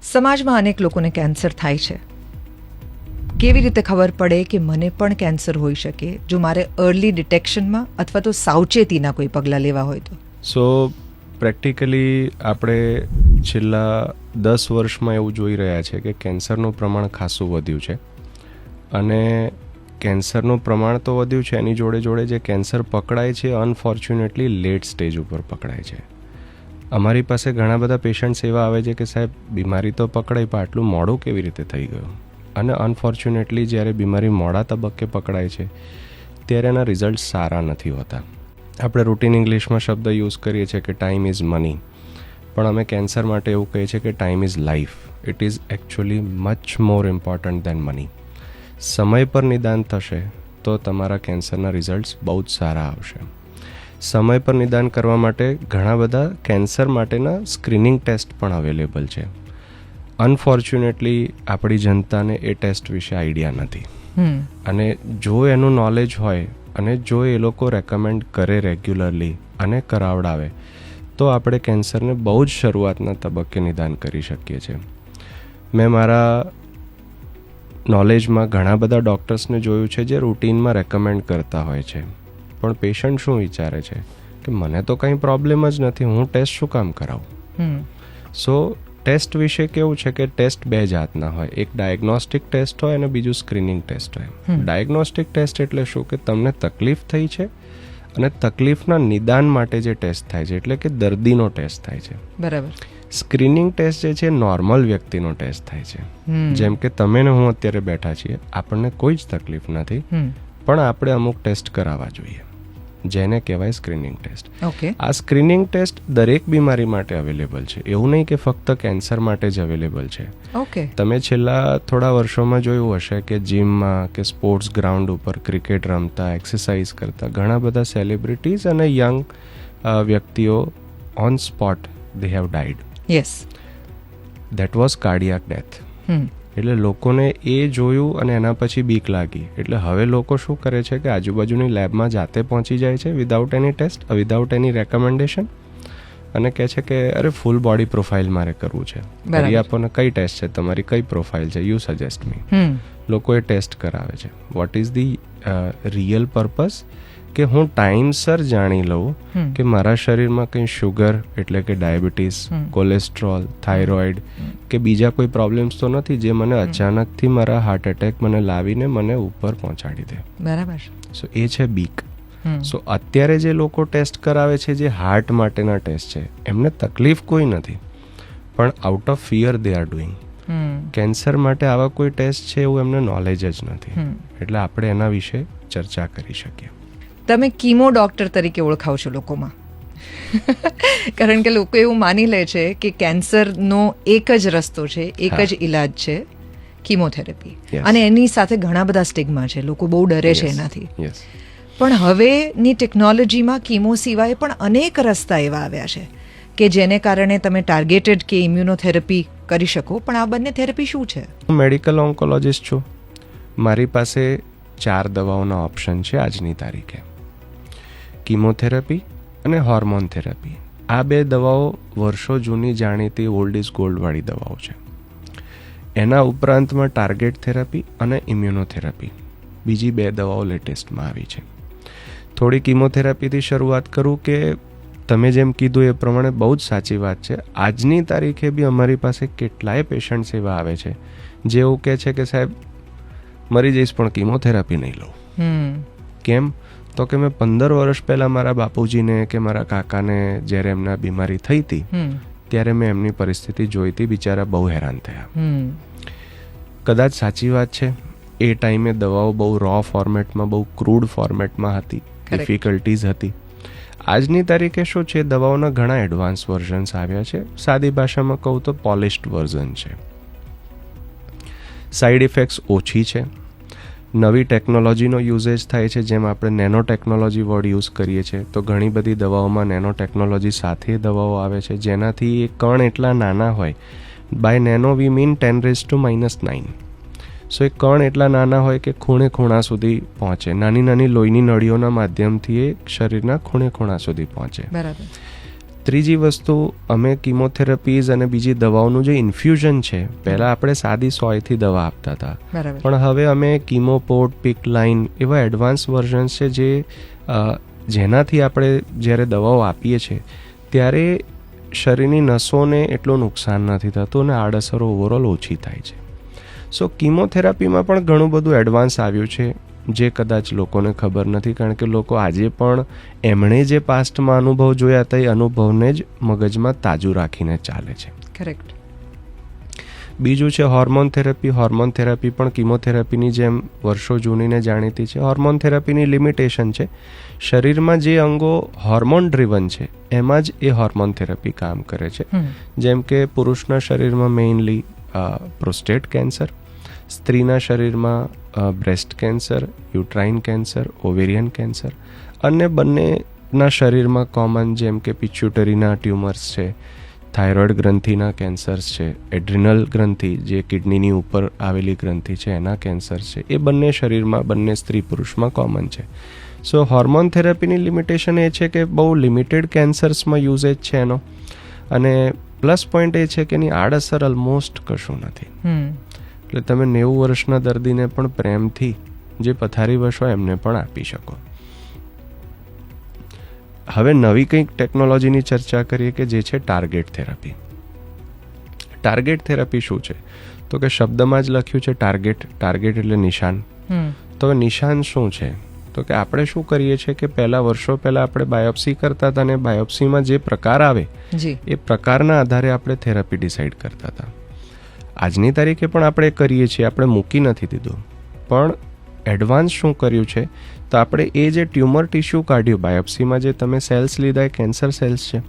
સમાજમાં અનેક લોકોને કેન્સર થાય છે. કેવી રીતે ખબર પડે કે મને પણ કેન્સર હોઈ શકે, જો મારે અર્લી ડિટેક્શનમાં અથવા તો સાવચેતીના કોઈ પગલાં લેવા હોય તો? સો પ્રેક્ટિકલી આપણે છેલ્લા 10 વર્ષમાં એવું જોઈ રહ્યા છે કે કેન્સરનું પ્રમાણ ખાસું વધ્યું છે. અને કેન્સરનું પ્રમાણ તો વધ્યું છે, એની જોડે જોડે જે કેન્સર પકડાય છે અનફોર્ચ્યુનેટલી લેટ સ્ટેજ ઉપર પકડાય છે. અમારી પાસે ઘણા બધા પેશન્ટ્સ એવા આવે છે કે સાહેબ બીમારી તો પકડાય પણ આટલું મોડું કેવી રીતે થઈ ગયું. અને અનફોર્ચ્યુનેટલી જ્યારે બીમારી મોડા તબક્કે પકડાય છે ત્યારે એના રિઝલ્ટ સારા નથી હોતા. આપણે રૂટીન ઇંગ્લિશમાં શબ્દ યુઝ કરીએ છીએ કે ટાઈમ ઇઝ મની, પણ અમે કેન્સર માટે એવું કહીએ છીએ કે time is life. It is actually much more important then money. સમય પર નિદાન થશે તો તમારા કેન્સરના રિઝલ્ટ્સ બહુ જ સારા આવશે. સમય પર નિદાન કરવા માટે ઘણા બધા કેન્સર માટેના સ્ક્રીનિંગ ટેસ્ટ પણ અવેલેબલ છે. અનફોર્ચ્યુનેટલી આપણી જનતાને એ ટેસ્ટ વિશે આઈડિયા નથી. અને જો એનું નોલેજ હોય અને જો એ લોકો રેકમેન્ડ કરે રેગ્યુલરલી અને કરાવડાવે તો આપણે કેન્સરને બહુ જ શરૂઆતના તબક્કે નિદાન કરી શકીએ છીએ. મેં મારા નોલેજમાં ઘણા બધા ડૉક્ટર્સને જોયું છે જે રૂટીનમાં રેકમેન્ડ કરતા હોય છે, પણ પેશન્ટ શું વિચારે છે કે મને તો કંઈ પ્રોબ્લેમ જ નથી, હું ટેસ્ટ શું કામ કરાવું. સો ટેસ્ટ વિશે કેવું છે કે ટેસ્ટ બે જાતના હોય, એક ડાયગ્નોસ્ટિક ટેસ્ટ હોય અને બીજું સ્ક્રીનિંગ ટેસ્ટ હોય. ડાયગ્નોસ્ટિક ટેસ્ટ એટલે શું કે તમને તકલીફ થઈ છે અને તકલીફના નિદાન માટે જે ટેસ્ટ થાય છે એટલે કે દર્દીનો ટેસ્ટ થાય છે. બરાબર. સ્ક્રીનિંગ ટેસ્ટ જે છે નોર્મલ વ્યક્તિનો ટેસ્ટ થાય છે. જેમ કે તમે ને હું અત્યારે બેઠા છીએ, આપણને કોઈ જ તકલીફ નથી, પણ આપણે અમુક ટેસ્ટ કરાવવા જોઈએ જેને કહેવાય સ્ક્રીનિંગ ટેસ્ટ. આ સ્ક્રીનિંગ ટેસ્ટ દરેક બીમારી માટે અવેલેબલ છે, એવું નહીં કે ફક્ત કેન્સર માટે જ અવેલેબલ છે. તમે છેલ્લા થોડા વર્ષોમાં જોયું હશે કે જીમમાં કે સ્પોર્ટ્સ ગ્રાઉન્ડ ઉપર ક્રિકેટ રમતા, એક્સરસાઇઝ કરતા ઘણા બધા સેલિબ્રિટીઝ અને યંગ વ્યક્તિઓ on spot they have died. Yes, that was cardiac death. એટલે લોકોને એ જોયું અને એના પછી બીક લાગી, એટલે હવે લોકો શું કરે છે કે આજુબાજુની લેબમાં જાતે પહોંચી જાય છે without any test, without any recommendation, અને કહે છે કે અરે ફૂલ બોડી પ્રોફાઇલ મારે કરવું છે, કરી આપો ને કઈ ટેસ્ટ છે તમારી, કઈ પ્રોફાઇલ છે, યુ સજેસ્ટ મી. લોકો એ ટેસ્ટ કરાવે છે. What is the real purpose? કે હું ટાઈમસર જાણી લઉં કે મારા શરીરમાં કંઈ શુગર એટલે કે ડાયાબિટીસ, કોલેસ્ટ્રોલ, થાઇરોઇડ કે બીજા કોઈ પ્રોબ્લેમ્સ તો નથી જે મને અચાનકથી મારા હાર્ટ એટેક મને લાવીને મને ઉપર પહોંચાડી દે. બરાબર. સો એ છે બીક. સો અત્યારે જે લોકો ટેસ્ટ કરાવે છે જે હાર્ટ માટેના ટેસ્ટ છે એમને તકલીફ કોઈ નથી, પણ out of fear they are doing. Cancer માટે આવા કોઈ ટેસ્ટ છે એવું એમને નોલેજ જ નથી, એટલે આપણે એના વિશે ચર્ચા કરી શકીએ. તમે કીમો ડૉક્ટર તરીકે ઓળખાવ છો લોકોમાં, કારણ કે લોકો એવું માની લે છે કે કેન્સરનો એક જ રસ્તો છે, એક જ ઈલાજ છે કીમોથેરાપી, અને એની સાથે ઘણા બધા સ્ટિગ્મા છે, લોકો બહુ ડરે છે એનાથી. પણ હવેની ટેકનોલોજીમાં કીમો સિવાય પણ અનેક રસ્તા એવા આવ્યા છે કે જેને કારણે તમે ટાર્ગેટેડ કે ઇમ્યુનોથેરાપી કરી શકો. પણ આ બંને થેરાપી શું છે? હું મેડિકલ ઓન્કોલોજિસ્ટ છું. મારી પાસે 4 દવાઓના ઓપ્શન છે આજની તારીખે: કીમોથેરાપી અને હોર્મોન થેરાપી. આ 2 દવાઓ વર્ષો જૂની જાણીતી ઓલ્ડ ઇઝ ગોલ્ડવાળી દવાઓ છે. એના ઉપરાંતમાં ટાર્ગેટ થેરાપી અને ઇમ્યુનોથેરાપી બીજી 2 દવાઓ લેટેસ્ટમાં આવી છે. થોડી કીમોથેરાપીથી શરૂઆત કરું કે તમે જેમ કીધું એ પ્રમાણે બહુ જ સાચી વાત છે. આજની તારીખે બી અમારી પાસે કેટલાય પેશન્ટ્સ એવા આવે છે જે એવું કહે છે કે સાહેબ મરી જઈશ પણ કીમોથેરાપી નહીં લઉં. કેમ? તો કે મેં 15 વર્ષ પહેલાં મારા બાપુજીને કે મારા કાકાને જ્યારે એમના બીમારી થઈ હતી ત્યારે મેં એમની પરિસ્થિતિ જોઈ હતી, બિચારા બહુ હેરાન થયા. કદાચ સાચી વાત છે, એ ટાઈમે દવાઓ બહુ રો ફોર્મેટમાં, બહુ ક્રૂડ ફોર્મેટમાં હતી, ડિફિકલ્ટીઝ હતી. આજની તારીખે શું છે, દવાઓના ઘણા એડવાન્સ વર્ઝન્સ આવ્યા છે. સાદી ભાષામાં કહું તો પોલિશ્ડ વર્ઝન છે. સાઈડ ઇફેક્ટ્સ ઓછી છે. નવી ટેકનોલોજીનો યુઝેજ થાય છે, જેમ આપણે નેનો ટેકનોલોજી વર્ડ યુઝ કરીએ છીએ, તો ઘણી બધી દવાઓમાં નેનો ટેકનોલોજી સાથે દવાઓ આવે છે જેનાથી એ કણ એટલા નાના હોય, બાય નેનો વી મીન 10⁻⁹. સો એ કણ એટલા નાના હોય કે ખૂણે ખૂણા સુધી પહોંચે, નાની નાની લોહીની નળીઓના માધ્યમથી એ શરીરના ખૂણે ખૂણા સુધી પહોંચે. બરાબર. ત્રીજી વસ્તુ, અમે કિમોથેરાપીઝ અને બીજી દવાઓનું જે ઇન્ફ્યુઝન છે, પહેલાં આપણે સાદી સોયથી દવા આપતા હતા, બરાબર. પણ હવે અમે કિમોપોર્ટ, પીક લાઇન એવા એડવાન્સ વર્ઝન્સ છે જેનાથી આપણે જ્યારે દવાઓ આપીએ છીએ ત્યારે શરીરની નસોને એટલું નુકસાન નથી થતું અને આડઅસરો ઓવરઓલ ઓછી થાય છે. સો કિમોથેરાપીમાં પણ ઘણું બધું એડવાન્સ આવ્યું છે જે કદાચ લોકોને ખબર નથી, કારણ કે લોકો આજે પણ એમણે જે પાસ્ટમાં અનુભવ જોયા હતા એ અનુભવને જ મગજમાં તાજું રાખીને ચાલે છે. કરેક્ટ. બીજું છે હોર્મોન થેરાપી. હોર્મોન થેરાપી પણ કિમોથેરાપીની જેમ વર્ષો જૂનીને જાણીતી છે. હોર્મોન થેરાપીની લિમિટેશન છે, શરીરમાં જે અંગો હોર્મોન ડ્રીવન છે એમાં જ એ હોર્મોન થેરાપી કામ કરે છે. જેમ કે પુરુષના શરીરમાં મેઇનલી પ્રોસ્ટેટ કેન્સર, સ્ત્રીના શરીરમાં breast cancer, uterine cancer, ovarian cancer, અને બંનેના શરીરમાં કોમન જેમ કે પિચ્યુટરીના ટ્યુમર્સ છે, થાઇરોઇડ ગ્રંથિના કેન્સર્સ છે, એડ્રિનલ ગ્રંથિ જે કિડનીની ઉપર આવેલી ગ્રંથિ છે એના કેન્સર્સ છે, એ બંને શરીરમાં, બંને સ્ત્રી પુરુષમાં કોમન છે. સો હોર્મોન થેરાપીની લિમિટેશન એ છે કે બહુ લિમિટેડ કેન્સર્સમાં યુઝેજ છે એનો, અને પ્લસ પોઈન્ટ એ છે કે એની આડઅસર ઓલમોસ્ટ કશું નથી. એટલે તમે 90 વર્ષના દર્દીને પણ પ્રેમથી જે પથારીવશ હોય એમને પણ આપી શકો. હવે નવી કંઈક ટેકનોલોજીની ચર્ચા કરીએ કે જે છે ટાર્ગેટ થેરાપી. ટાર્ગેટ થેરાપી શું છે? તો કે શબ્દમાં જ લખ્યું છે ટાર્ગેટ. ટાર્ગેટ એટલે નિશાન. તો હવે નિશાન શું છે? તો કે આપણે શું કરીએ છીએ કે વર્ષો પહેલાં આપણે બાયોપ્સી કરતા હતા અને બાયોપ્સીમાં જે પ્રકાર આવે એ પ્રકારના આધારે આપણે થેરાપી ડિસાઇડ કરતા હતા. આજની તારીખે પણ આપણે કરીએ છીએ, આપણે મૂકી નથી દીધું. પણ એડવાન્સ શું કર્યું છે, તો આપણે એ જે ટ્યુમર ટિશ્યુ કાઢ્યું બાયોપ્સીમાં, જે તમે સેલ્સ લીધા એ કેન્સર સેલ્સ છે,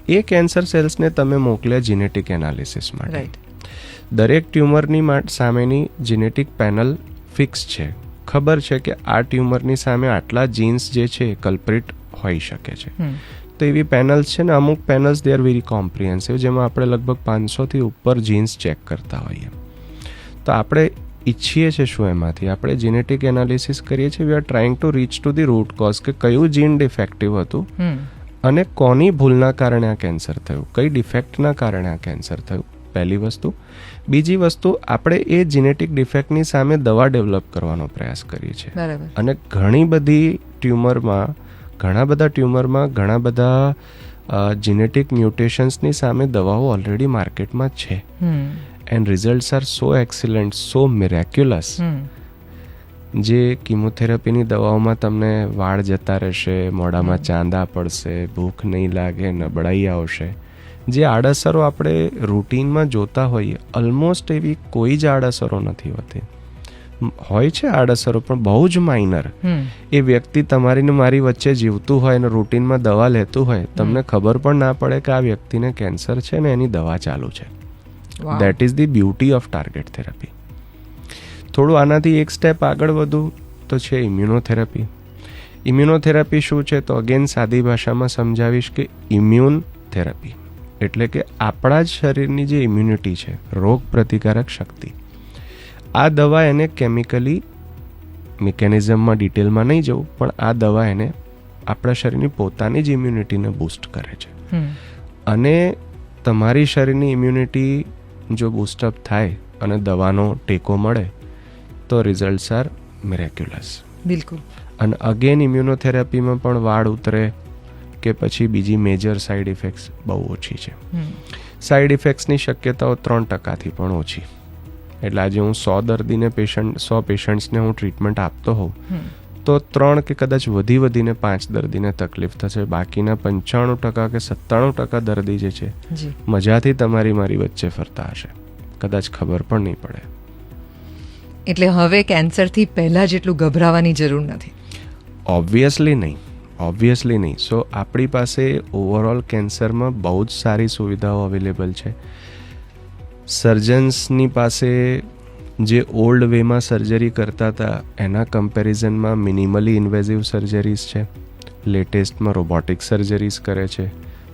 એ કેન્સર સેલ્સને તમે મોકલ્યા જીનેટિક એનાલિસિસ માટે. દરેક ટ્યુમરની સામેની જીનેટિક પેનલ ફિક્સ છે. ખબર છે કે આ ટ્યુમરની સામે આટલા જીન્સ જે છે કલ્પ્રિટ હોઈ શકે છે. તો એવી પેનલ્સ છે ને, અમુક panels they are very comprehensive, જેમાં આપણે લગભગ 500થી ઉપર જીન્સ ચેક કરતા હોઈએ. તો આપણે ઈચ્છીએ છીએ શું એમાંથી? આપણે જીનેટિક એનાલિસિસ કરીએ છીએ. We are trying to reach to the root cause, કે કયું જીન ડિફેક્ટિવ હતું અને કોની ભૂલના કારણે આ કેન્સર થયું, કઈ ડિફેક્ટના કારણે આ કેન્સર થયું, પહેલી વસ્તુ. બીજી વસ્તુ, આપણે એ જીનેટિક ડિફેક્ટની સામે દવા ડેવલપ કરવાનો પ્રયાસ કરીએ છીએ. અને ઘણા બધા ટ્યુમરમાં ઘણા બધા જીનેટિક મ્યુટેશન્સની સામે દવાઓ ઓલરેડી માર્કેટમાં છે. And results are so excellent, સો મિરેક્યુલસ. જે કિમોથેરાપીની દવાઓમાં તમને વાળ જતા રહેશે, મોઢામાં ચાંદા પડશે, ભૂખ નહીં લાગે, નબળાઈ આવશે, જે આડઅસરો આપણે રૂટીનમાં જોતા હોઈએ, ઓલમોસ્ટ એવી કોઈ જ આડઅસરો નથી હોતી. હોય છે આડઅસરો પણ બહુ જ માઇનર. એ વ્યક્તિ તમારી ને મારી વચ્ચે જીવતું હોય અને રૂટીનમાં દવા લેતું હોય, તમને ખબર પણ ના પડે કે આ વ્યક્તિને કેન્સર છે ને એની દવા ચાલુ છે. That is the beauty of target therapy. થોડું આનાથી એક સ્ટેપ આગળ વધું તો છે ઇમ્યુનોથેરાપી. ઇમ્યુનોથેરાપી શું છે? તો અગેન સાદી ભાષામાં સમજાવીશ કે ઇમ્યુન થેરાપી એટલે કે આપણા જ શરીરની જે ઇમ્યુનિટી છે, રોગ પ્રતિકારક શક્તિ, આ દવા એને કેમિકલી મિકેનિઝમમાં ડિટેલમાં નહીં જવું, પણ આ દવા એને આપણા શરીરની પોતાની જ ઇમ્યુનિટીને બૂસ્ટ કરે છે. અને તમારી શરીરની ઇમ્યુનિટી જો બૂસ્ટઅપ થાય અને દવાનો ટેકો મળે તો રિઝલ્ટ્સ આર મિરેક્યુલસ. બિલકુલ. અને અગેન ઇમ્યુનોથેરાપીમાં પણ વાળ ઉતરે કે પછી બીજી મેજર સાઇડ ઇફેક્ટ્સ બહુ ઓછી છે. સાઇડ ઇફેક્ટ્સની શક્યતાઓ 3%થી પણ ઓછી. એટલે આજે હું 100 પેશન્ટ્સને હું ટ્રીટમેન્ટ આપતો હોઉં તો 3 કે કદાચ વધીને 5 દર્દીને તકલીફ થશે. બાકીના 95% કે 97% દર્દી જે છે મજાથી તમારી મારી વચ્ચે ફરતા હશે, કદાચ ખબર પણ નહીં પડે. એટલે હવે કેન્સરથી પહેલા જેટલું ગભરાવાની જરૂર નથી. ઓબ્વિયસલી નહીં. સો આપણી પાસે ઓવરઓલ કેન્સરમાં બહુ જ સારી સુવિધાઓ અવેલેબલ છે. સર્જન્સની પાસે જે ઓલ્ડ વેમાં સર્જરી કરતા હતા એના કમ્પેરિઝનમાં મિનિમલી ઇન્વેઝિવ સર્જરીઝ છે. લેટેસ્ટમાં રોબોટિક સર્જરીઝ કરે છે.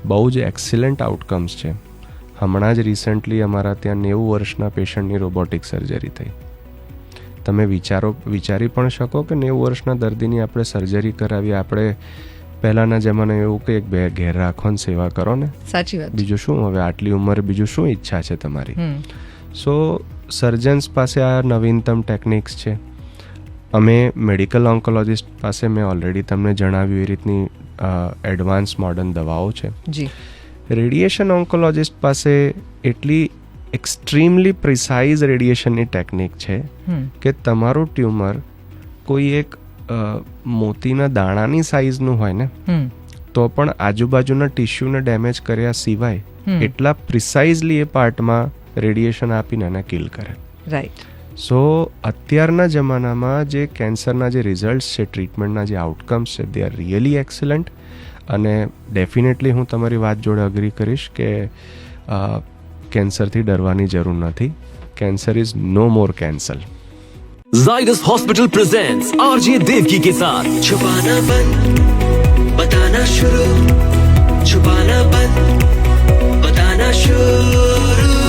બહુ જ એક્સિલન્ટ આઉટકમ્સ છે. હમણાં જ રિસન્ટલી અમારા ત્યાં 90 વર્ષના પેશન્ટની રોબોટિક સર્જરી થઈ. તમે વિચારી પણ શકો કે 90 વર્ષના દર્દીની આપણે સર્જરી કરાવી, આપણે પહેલાંના જમાનામાં એવું કે બે ઘેર રાખો ને સેવા કરો ને, સાચી વાત. બીજું શું, હવે આટલી ઉંમરે બીજું શું ઈચ્છા છે તમારી. સો સર્જન્સ પાસે આ નવીનતમ ટેકનિક્સ છે. અમે મેડિકલ ઓન્કોલોજિસ્ટ પાસે મેં ઓલરેડી તમને જણાવ્યું એ રીતની એડવાન્સ મોડર્ન દવાઓ છે. જી. રેડિયેશન ઓન્કોલોજિસ્ટ પાસે એટલી એક્સ્ટ્રીમલી પ્રિસાઇઝ રેડિયેશનની ટેકનિક છે કે તમારું ટ્યુમર કોઈ એક મોતીના દાણાની સાઇઝનું હોય ને તો પણ આજુબાજુના ટિશ્યુને ડેમેજ કર્યા સિવાય એટલા પ્રિસાઇઝલી એ પાર્ટમાં રેડિયેશન આપીને એને કિલ કરે. રાઈટ. સો અત્યારના જમાનામાં જે કેન્સરના જે રિઝલ્ટ્સ છે, ટ્રીટમેન્ટના જે આઉટકમ્સ છે, દે આર રિયલી એક્સલન્ટ. અને ડેફિનેટલી હું તમારી વાત જોડે અગ્રી કરીશ કે કેન્સરથી ડરવાની જરૂર નથી. Cancer is no more cancel. Zydus Hospital presents RJ Devki के साथ छुपाना बंद बताना शुरू, छुपाना बंद बताना शुरू.